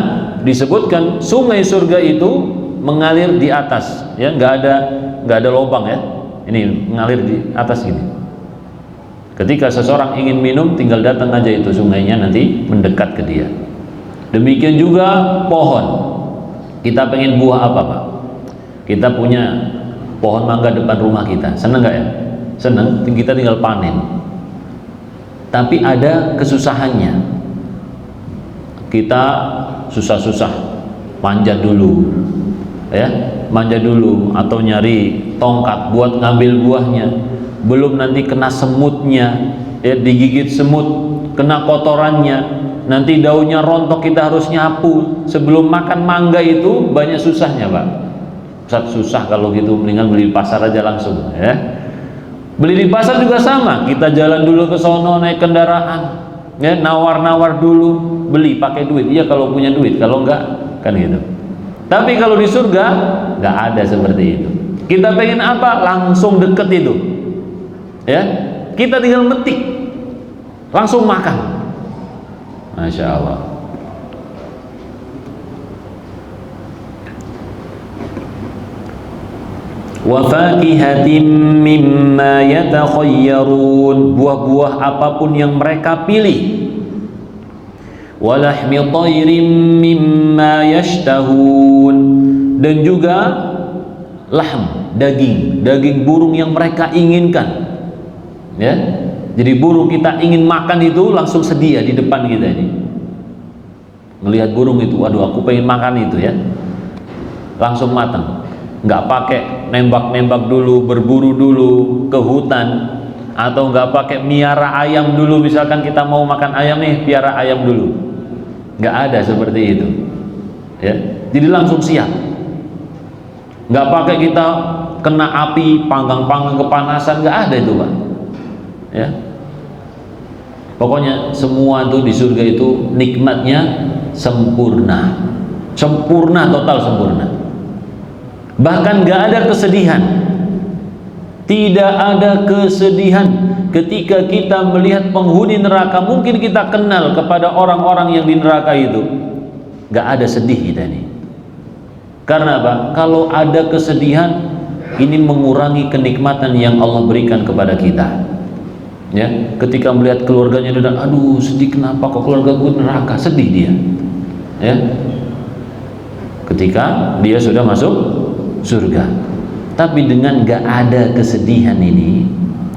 disebutkan sungai surga itu mengalir di atas, ya, nggak ada lubang ya. Ini mengalir di atas ini. Ketika seseorang ingin minum, tinggal datang aja itu sungainya, nanti mendekat ke dia. Demikian juga pohon. Kita pengen buah apa Pak? Kita punya pohon mangga depan rumah kita, seneng nggak ya? Seneng. Kita tinggal panen. Tapi ada kesusahannya. Kita susah-susah manjat dulu, ya, manjat dulu, atau nyari tongkat buat ngambil buahnya. Belum nanti kena semutnya, ya, digigit semut, kena kotorannya. Nanti daunnya rontok, kita harus nyapu. Sebelum makan mangga itu banyak susahnya Pak. Ustaz, susah kalau gitu, mendingan beli di pasar aja langsung, ya. Beli di pasar juga sama, kita jalan dulu ke sono naik kendaraan, ya, nawar-nawar dulu, beli pakai duit. Iya kalau punya duit, kalau enggak kan gitu. Tapi kalau di surga enggak ada seperti itu. Kita pengen apa? Langsung deket itu, ya. Kita tinggal metik, langsung makan. Masya Allah. Wa fakihatin mimma yatakhayyarun, buah-buah apapun yang mereka pilih. Wa lahmi thayrin mimma yashtahun, dan juga lahm, daging burung yang mereka inginkan, ya. Jadi burung kita ingin makan itu langsung sedia di depan kita ini. Melihat burung itu, waduh aku pengen makan itu, ya, langsung matang. Nggak pakai nembak-nembak dulu, berburu dulu ke hutan, atau nggak pakai miara ayam dulu. Misalkan kita mau makan ayam nih, piara ayam dulu. Nggak ada seperti itu, ya. Jadi langsung siap. Nggak pakai kita kena api, panggang-panggang kepanasan, nggak ada itu Pak, ya. Pokoknya semua itu di surga itu nikmatnya sempurna, sempurna, total sempurna. Bahkan nggak ada kesedihan. Tidak ada kesedihan ketika kita melihat penghuni neraka. Mungkin kita kenal kepada orang-orang yang di neraka itu, gak ada sedih kita ini. Karena apa? Kalau ada kesedihan, ini mengurangi kenikmatan yang Allah berikan kepada kita. Ya, ketika melihat keluarganya, dia, aduh sedih, kenapa kok keluarga gue neraka, sedih dia. Ya, ketika dia sudah masuk surga. Tapi dengan gak ada kesedihan ini,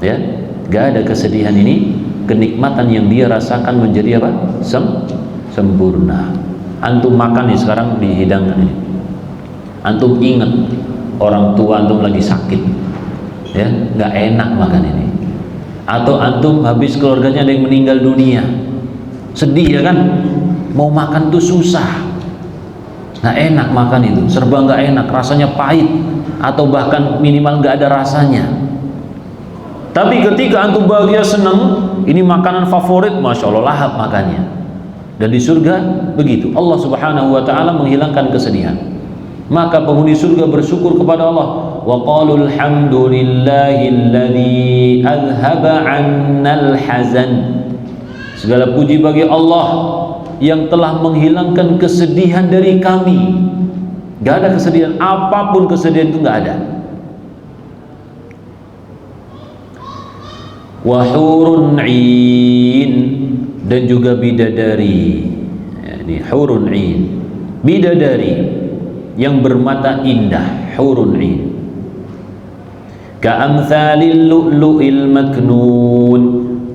ya, gak ada kesedihan ini, kenikmatan yang dia rasakan menjadi apa? Sempurna. Antum makan nih sekarang dihidangkan ini. Antum ingat orang tua antum lagi sakit, ya, gak enak makan ini. Atau antum habis keluarganya ada yang meninggal dunia, sedih ya kan? Mau makan tuh susah, gak enak makan itu, serba gak enak, rasanya pahit, atau bahkan minimal gak ada rasanya. Tapi ketika antum bahagia, senang, ini makanan favorit, Masya Allah, lahap makannya. Dan di surga begitu, Allah subhanahu wa ta'ala menghilangkan kesedihan. Maka penghuni surga bersyukur kepada Allah. Wa qalu alhamdulillahilladzi azhaba 'annal hazan. Segala puji bagi Allah yang telah menghilangkan kesedihan dari kami. Gak ada kesedihan, apapun kesedihan itu gak ada. Wa hurun 'ain, dan juga bidadari. Ini hurun 'ain, bidadari yang bermata indah, hurun 'ain. Ka'amthalil lu'lu'il maknun,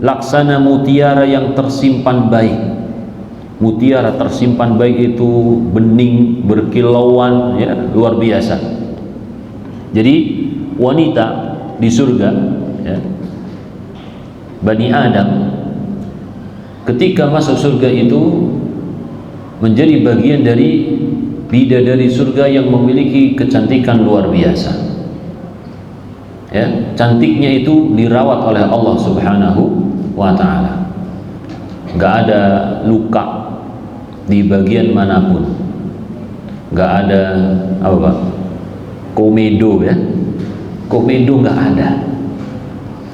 laksana mutiara yang tersimpan baik. Mutiara tersimpan baik itu bening, berkilauan, ya, luar biasa. Jadi wanita di surga, ya, Bani Adam, ketika masuk surga itu menjadi bagian dari bidadari surga yang memiliki kecantikan luar biasa. Ya, cantiknya itu dirawat oleh Allah subhanahu wa ta'ala. Gak ada luka di bagian manapun, gak ada apa Pak? Komedo, ya, komedo gak ada.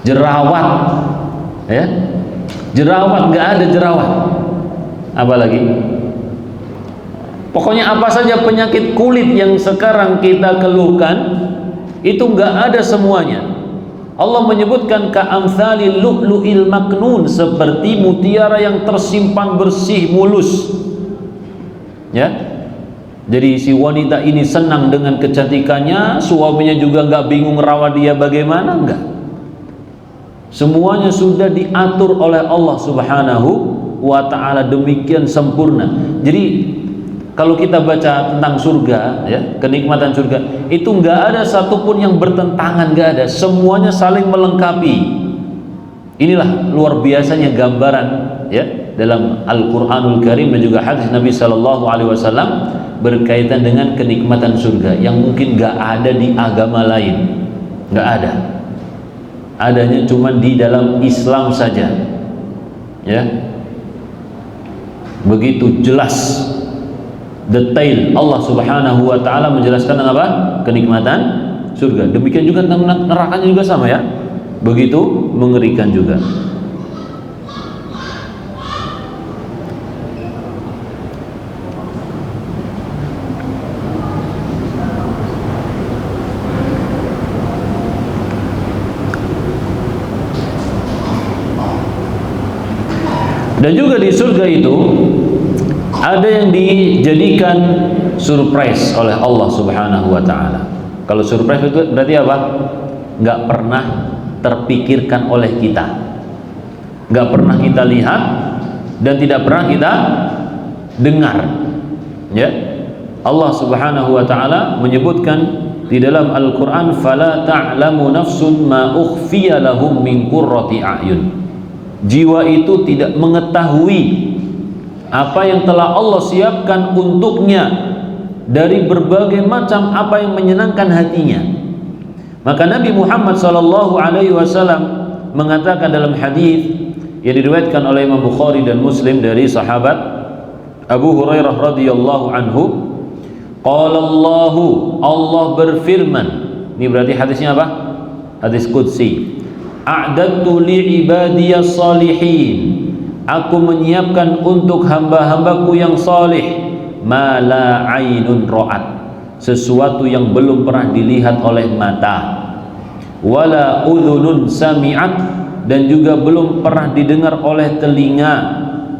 Jerawat, ya, jerawat gak ada jerawat. Apalagi, pokoknya apa saja penyakit kulit yang sekarang kita keluhkan itu gak ada semuanya. Allah menyebutkan ka'amthalil lu'lu'il maknun, seperti mutiara yang tersimpan bersih, mulus. Ya, jadi si wanita ini senang dengan kecantikannya, suaminya juga nggak bingung rawat dia bagaimana, enggak. Semuanya sudah diatur oleh Allah subhanahu wa ta'ala, demikian sempurna. Jadi kalau kita baca tentang surga, ya, kenikmatan surga, itu nggak ada satupun yang bertentangan, nggak ada, semuanya saling melengkapi. Inilah luar biasanya gambaran, ya, dalam Al-Quranul Karim dan juga hadis Nabi Sallallahu Alaihi Wasallam berkaitan dengan kenikmatan surga yang mungkin nggak ada di agama lain, nggak ada. Adanya cuma di dalam Islam saja, ya. Begitu jelas, detail Allah subhanahu wa ta'ala menjelaskan tentang apa? Kenikmatan surga. Demikian juga tentang nerakanya juga sama, ya, begitu mengerikan juga. Dan juga di surga itu ada yang dijadikan surprise oleh Allah subhanahu wa ta'ala. Kalau surprise itu berarti apa? Nggak pernah terpikirkan oleh kita, nggak pernah kita lihat, dan tidak pernah kita dengar, ya. Allah subhanahu wa ta'ala menyebutkan di dalam Al-Quran, fala ta'lamu nafsun ma ukhfiya lahum min qurrati a'yun. Jiwa itu tidak mengetahui apa yang telah Allah siapkan untuknya dari berbagai macam apa yang menyenangkan hatinya. Maka Nabi Muhammad sallallahu alaihi wasallam mengatakan dalam hadis yang diriwayatkan oleh Imam Bukhari dan Muslim dari sahabat Abu Hurairah radhiyallahu anhu, qala Allah berfirman. Ini berarti hadisnya apa? hadis qudsi, a'dadtu li ibadiyas salihin, aku menyiapkan untuk hamba-hambaku yang salih, ma la ainun ra'at, sesuatu yang belum pernah dilihat oleh mata, wala udhunun sami'at, dan juga belum pernah didengar oleh telinga,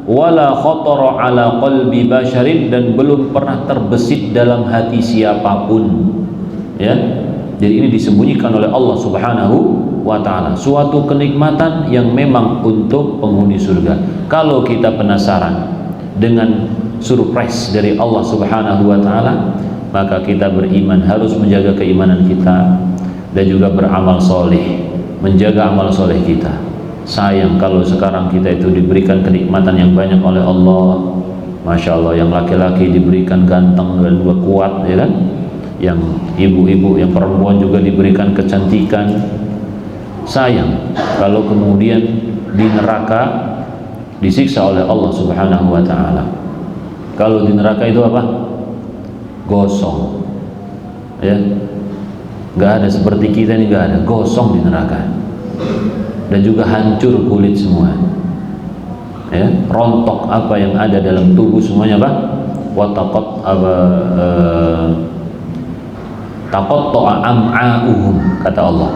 wala khatara ala qalbi basharin, dan belum pernah terbesit dalam hati siapapun. Ya, jadi ini disembunyikan oleh Allah Subhanahu wa ta'ala, suatu kenikmatan yang memang untuk penghuni surga. Kalau kita penasaran dengan surprise dari Allah Subhanahu wa ta'ala, maka kita beriman, harus menjaga keimanan kita dan juga beramal soleh, menjaga amal soleh kita. Sayang kalau sekarang kita itu diberikan kenikmatan yang banyak oleh Allah. Masya Allah, yang laki-laki diberikan ganteng dan juga kuat, ya kan? Yang ibu-ibu, yang perempuan juga diberikan kecantikan. Sayang kalau kemudian di neraka disiksa oleh Allah Subhanahu wa ta'ala. Kalau di neraka itu apa? Gosong, ya, nggak ada seperti kita ini, nggak ada, gosong di neraka. Dan juga hancur kulit semua, ya, rontok apa yang ada dalam tubuh semuanya, apa? Wataqat taqatta'a am'a'uhum, kata Allah,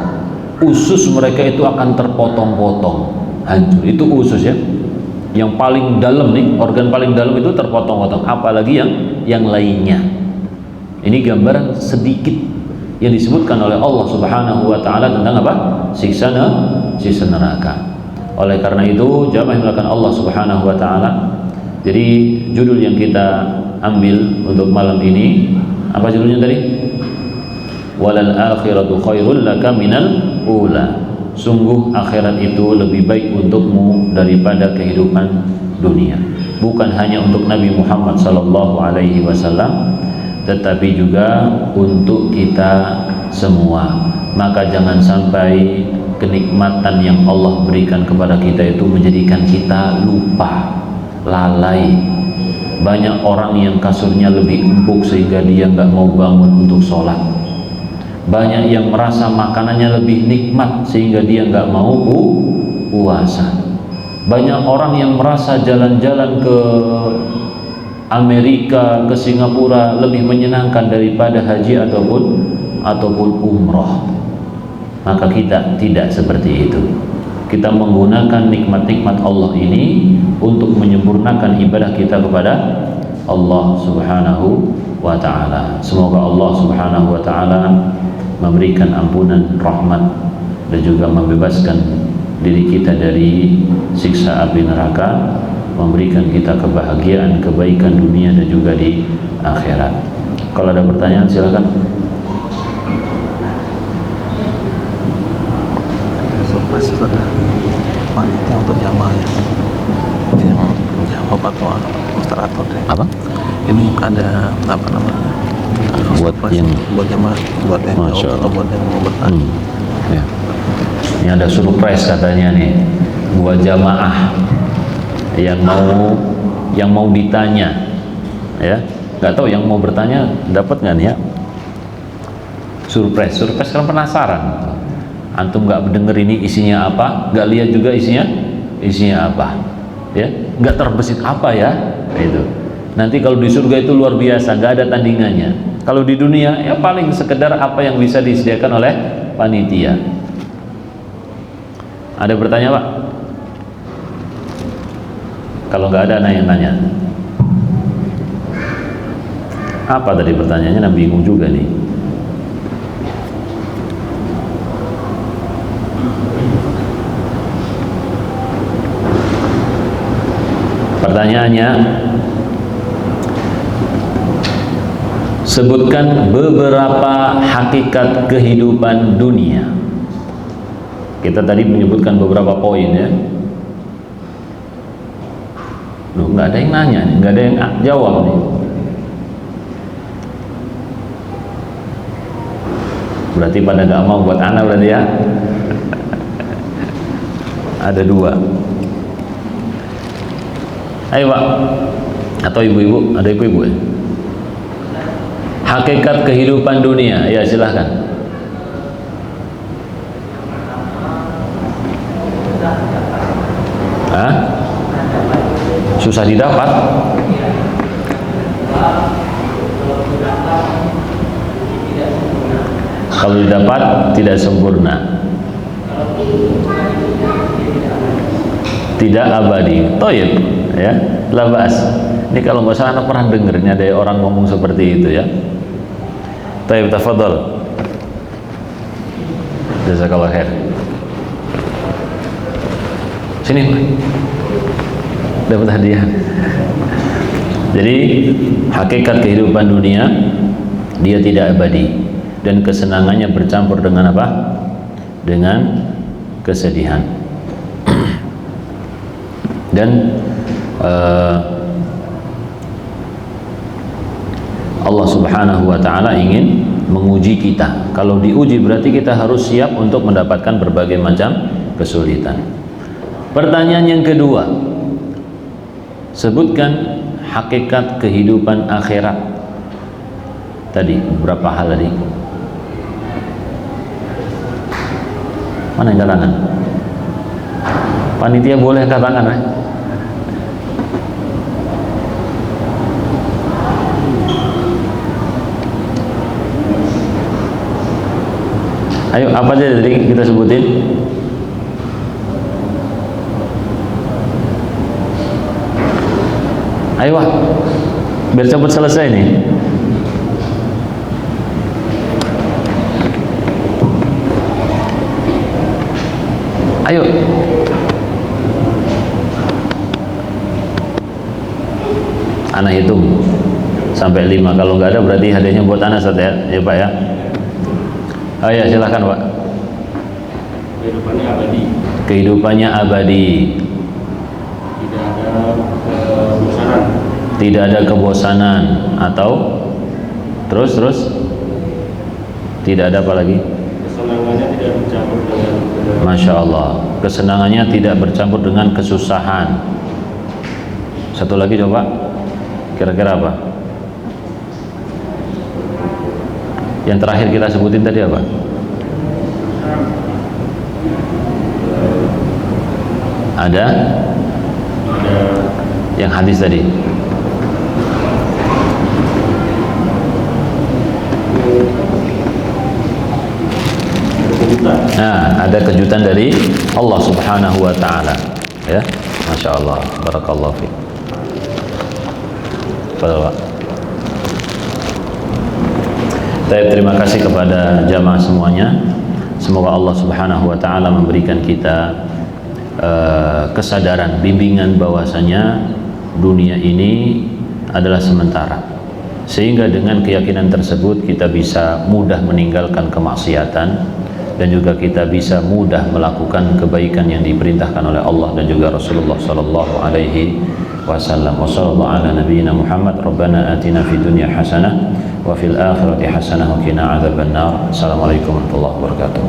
usus mereka itu akan terpotong-potong, hancur. Itu usus, ya, yang paling dalam nih, organ paling dalam itu terpotong-potong, apalagi yang lainnya. Ini gambaran sedikit yang disebutkan oleh Allah Subhanahu wa ta'ala tentang apa? Siksa neraka. Oleh karena itu, jamaah yang dimuliakan Allah Subhanahu wa ta'ala, jadi judul yang kita ambil untuk malam ini, apa judulnya tadi? Walal akhiratu khairul laka minal ula. Sungguh akhirat itu lebih baik untukmu daripada kehidupan dunia. Bukan hanya untuk Nabi Muhammad sallallahu alaihi wasallam, tetapi juga untuk kita semua. Maka jangan sampai kenikmatan yang Allah berikan kepada kita itu menjadikan kita lupa, lalai. Banyak orang yang kasurnya lebih empuk sehingga dia nggak mau bangun untuk sholat. Banyak yang merasa makanannya lebih nikmat sehingga dia nggak mau puasa. Banyak orang yang merasa jalan-jalan ke Amerika, ke Singapura lebih menyenangkan daripada haji ataupun umroh. Maka kita tidak seperti itu. Kita menggunakan nikmat-nikmat Allah ini untuk menyempurnakan ibadah kita kepada Allah Subhanahu wa ta'ala. Semoga Allah Subhanahu wa ta'ala memberikan ampunan, rahmat, dan juga membebaskan diri kita dari siksa api neraka, memberikan kita kebahagiaan, kebaikan dunia dan juga di akhirat. Kalau ada pertanyaan silakan. Panitia untuk jamaah yang jawab atau Ustaz atau apa? Ini ada apa namanya? Buat yang jamaah, buat yang jawab atau buat yang mau bertanya. Ya. Ini ada surprise katanya nih buat jamaah yang mau ditanya, ya. Nggak tahu yang mau bertanya dapat nggak nih, ya? Surprise kan penasaran. Antum nggak mendengar ini isinya apa, nggak lihat juga isinya apa, ya, nggak terbesit apa, ya, itu. Nanti kalau di surga itu luar biasa, nggak ada tandingannya. Kalau di dunia ya paling sekedar apa yang bisa disediakan oleh panitia. Ada bertanya, Pak? Kalau nggak ada, yang nanya. Apa tadi pertanyaannya? Nah, bingung juga nih. Pertanyaannya, sebutkan beberapa hakikat kehidupan dunia. Kita tadi menyebutkan beberapa poin, ya. Loh, nggak ada yang nanya, nggak ada yang jawab nih. Berarti pada nggak mau buat anak berarti, ya. Ada dua. Ayo, Pak, atau ibu-ibu, ada ibu-ibu, ya? Hakikat kehidupan dunia, ya, silahkan. susah didapat. Kalau didapat tidak sempurna, tidak abadi. Toib, ya, labas. Ini kalau nggak salah anak pernah dengernya ada orang ngomong seperti itu, ya. Toib, tafadhol. Jazakallah khair. Sini, Pak. Dapat hadiah. Jadi hakikat kehidupan dunia dia tidak abadi dan kesenangannya bercampur dengan apa? Dengan kesedihan. Dan Allah Subhanahu wa taala ingin menguji kita. Kalau diuji berarti kita harus siap untuk mendapatkan berbagai macam kesulitan. Pertanyaan yang kedua, sebutkan hakikat kehidupan akhirat. Tadi berapa hal tadi? Mana yang katangan? Panitia boleh katangan, ya? Ayo, apa aja tadi kita sebutin? Ayo, Wah, biar cepat selesai nih. Ayo. Anak hitung sampai 5. Kalau nggak ada berarti hadiahnya buat anak Ustaz, ya. Ya Pak, ya. Oh ya, silakan Pak. Kehidupannya abadi. Kehidupannya abadi. Tidak ada kebosanan. Tidak ada kebosanan atau terus tidak ada apa lagi? Kesenangannya tidak bercampur dengan Masya Allah, kesenangannya tidak bercampur dengan kesusahan. Satu lagi coba, kira-kira apa? Yang terakhir kita sebutin tadi apa? Ada yang hadis tadi. Nah, ada kejutan dari Allah Subhanahu wa taala, ya. Masya Allah, barakallahu fiik. Pak. Terima kasih kepada jamaah semuanya. Semoga Allah Subhanahu wa taala memberikan kita kesadaran, bimbingan bahwasanya dunia ini adalah sementara. Sehingga dengan keyakinan tersebut kita bisa mudah meninggalkan kemaksiatan dan juga kita bisa mudah melakukan kebaikan yang diperintahkan oleh Allah dan juga Rasulullah sallallahu alaihi wasallam. Wassallallahu ala nabiyyina Muhammad. Rabbana atina fid dunya hasanah wa fil akhirati hasanah wa qina adzabannar. Assalamualaikum warahmatullahi wabarakatuh.